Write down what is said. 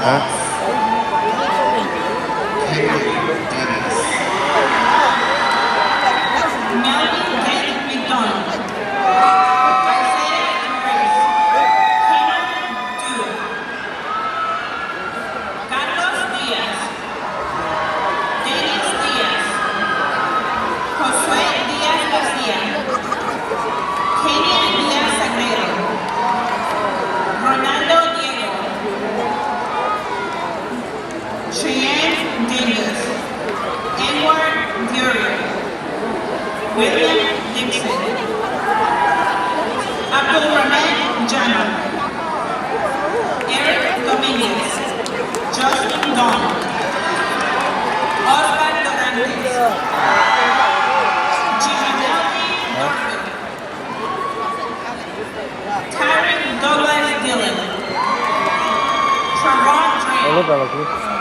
Hah? Melvin David McDonald. Isaiah Grace. Cameron Dewey. Carlos Diaz. Dennis Diaz. Josué Diaz García. Kenia Diaz Aguero. Ronaldo Diego. Cheyenne Davis. Edward Fury. William Dixon. Abdulrahman Jana. Eric Dominguez. Justin Don. Oscar Dorantes. Giovanni Dorfman. Tyron Douglas Dillon. Trevon Ano Dre. talaga?